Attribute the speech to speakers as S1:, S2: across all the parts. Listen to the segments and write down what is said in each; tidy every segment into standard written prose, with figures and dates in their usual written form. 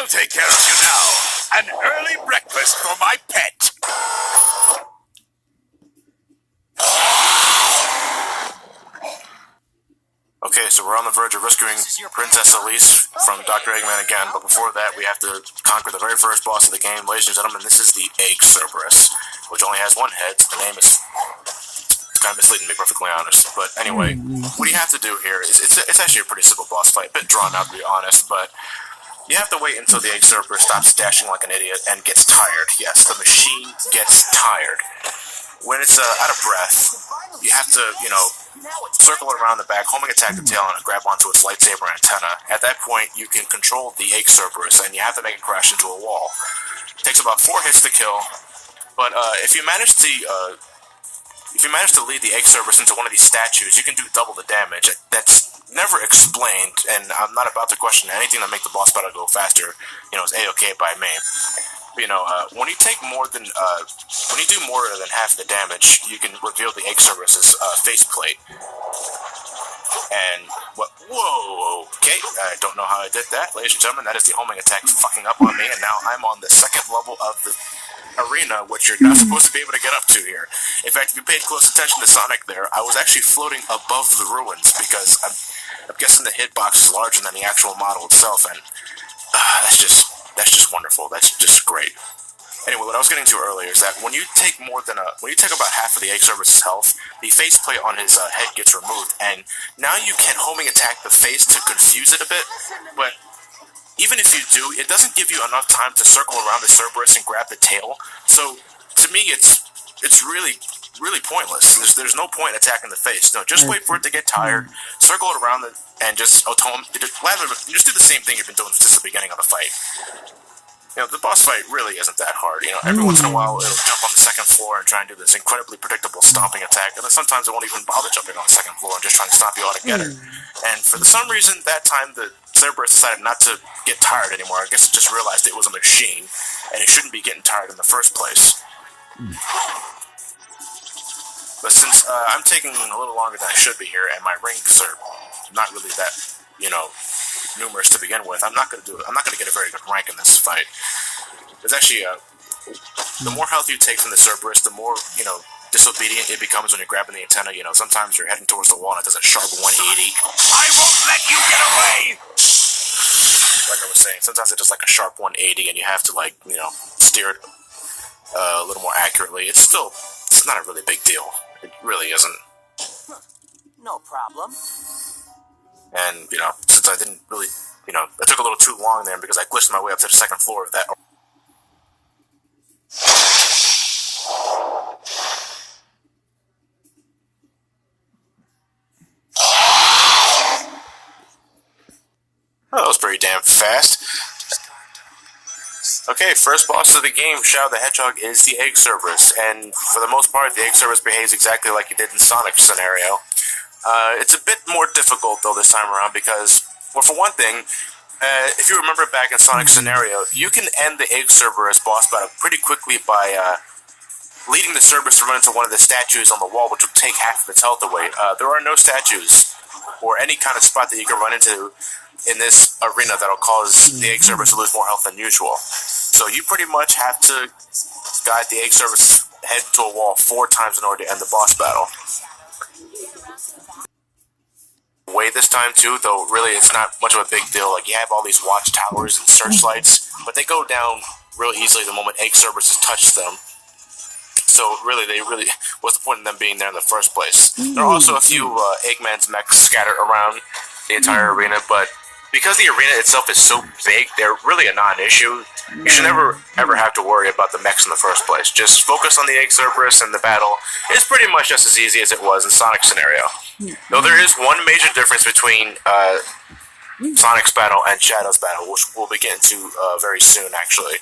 S1: I'll take care of you now. An early breakfast for my pet.
S2: Okay, so we're on the verge of rescuing Princess Elise from Dr. Eggman again, but before that we have to conquer the very first boss of the game. Ladies and gentlemen, this is the Egg Cerberus, which only has one head, so the name is kind of misleading, to be perfectly honest. But anyway, what you have to do here is, it's actually a pretty simple boss fight, a bit drawn out to be honest, but you have to wait until the Egg Cerberus stops dashing like an idiot and gets tired. Yes, the machine gets tired. When it's out of breath, you have to, circle it around the back, homing attack the tail, and grab onto its lightsaber antenna. At that point, you can control the Egg Cerberus, and you have to make it crash into a wall. It takes about 4 hits to kill, but if you manage to lead the Egg Cerberus into one of these statues, you can do double the damage. That's never explained, and I'm not about to question anything to make the boss battle go faster. It's A-okay by me. But, when you take when you do more than half the damage, you can reveal the Egg Cerberus's faceplate. And whoa, okay, I don't know how I did that, ladies and gentlemen. That is the homing attack fucking up on me, and now I'm on the second level of the arena, which you're not supposed to be able to get up to here. In fact, if you paid close attention to Sonic there, I was actually floating above the ruins, because I'm guessing the hitbox is larger than the actual model itself, and that's just wonderful. That's just great. Anyway, what I was getting to earlier is that when you take about half of the Egg Cerberus' health, the faceplate on his head gets removed, and now you can homing attack the face to confuse it a bit, but even if you do, it doesn't give you enough time to circle around the Cerberus and grab the tail, so to me it's really pointless. There's no point attacking the face. No, just wait for it to get tired, circle it around and just do the same thing you've been doing since the beginning of the fight. The boss fight really isn't that hard. Every once in a while it'll jump on the second floor and try and do this incredibly predictable stomping attack, and then sometimes it won't even bother jumping on the second floor and just trying to stomp you altogether. And for some reason, that time the Cerberus decided not to get tired anymore. I guess it just realized it was a machine, and it shouldn't be getting tired in the first place. But since I'm taking a little longer than I should be here, and my rings are not really that, numerous to begin with, I'm not going to get a very good rank in this fight. There's actually the more health you take from the Cerberus, the more disobedient it becomes when you're grabbing the antenna. Sometimes you're heading towards the wall and it does a sharp 180.
S1: I won't let you get away.
S2: Like I was saying, sometimes it does like a sharp 180, and you have to steer it a little more accurately. It's not a really big deal. It really isn't.
S3: No problem.
S2: And, since I didn't really, it took a little too long there because I glitched my way up to the second floor of that. Oh, that was pretty damn fast. Okay, first boss of the game, Shadow the Hedgehog, is the Egg Cerberus, and for the most part, the Egg Cerberus behaves exactly like it did in Sonic's scenario. It's a bit more difficult, though, this time around, because, well, for one thing, if you remember back in Sonic's scenario, you can end the Egg Cerberus boss battle pretty quickly by leading the Cerberus to run into one of the statues on the wall, which will take half of its health away. There are no statues or any kind of spot that you can run into in this arena that'll cause the Egg Cerberus to lose more health than usual. So you pretty much have to guide the Egg Cerberus' head to a wall 4 times in order to end the boss battle. Way this time too, though really it's not much of a big deal. Like, you have all these watchtowers and searchlights, but they go down real easily the moment Egg Cerberus touch them. So really, what's the point of them being there in the first place? There are also a few Eggman's mechs scattered around the entire arena, but because the arena itself is so big, they're really a non-issue. You should never, ever have to worry about the mechs in the first place. Just focus on the Egg Cerberus, and the battle is pretty much just as easy as it was in Sonic's scenario. Though there is one major difference between Sonic's battle and Shadow's battle, which we'll be getting to very soon, actually.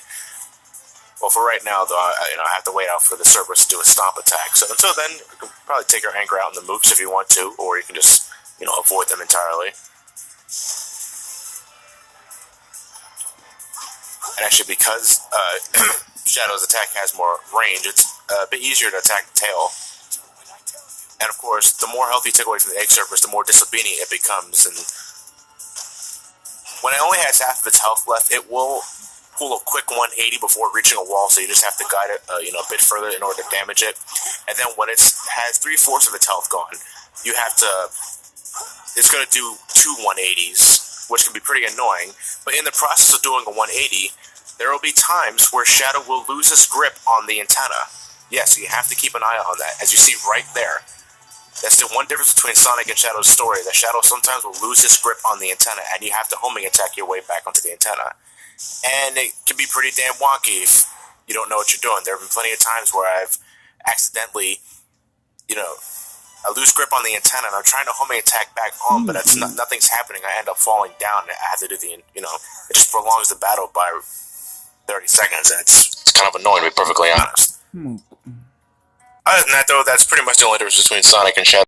S2: Well, for right now, though, I have to wait out for the Cerberus to do a stomp attack. So until then, you can probably take your anger out in the mooks if you want to, or you can just, avoid them entirely. And actually, because Shadow's attack has more range, it's a bit easier to attack the tail. And of course, the more health you take away from the Egg Cerberus, the more disobedient it becomes. And when it only has half of its health left, it will pull a quick 180 before reaching a wall, so you just have to guide it a bit further in order to damage it. And then when it has 3/4 of its health gone, you have to... It's going to do 2 180s, which can be pretty annoying. But in the process of doing a 180, there will be times where Shadow will lose his grip on the antenna. Yes, you have to keep an eye on that, as you see right there. That's the one difference between Sonic and Shadow's story, that Shadow sometimes will lose his grip on the antenna, and you have to homing attack your way back onto the antenna. And it can be pretty damn wonky if you don't know what you're doing. There have been plenty of times where I've accidentally, I lose grip on the antenna, and I'm trying to homing attack back on, but nothing's happening. I end up falling down, and I have to do it just prolongs the battle by 30 seconds, and it's kind of annoying, to be perfectly honest. Other than that, though, that's pretty much the only difference between Sonic and Shadow.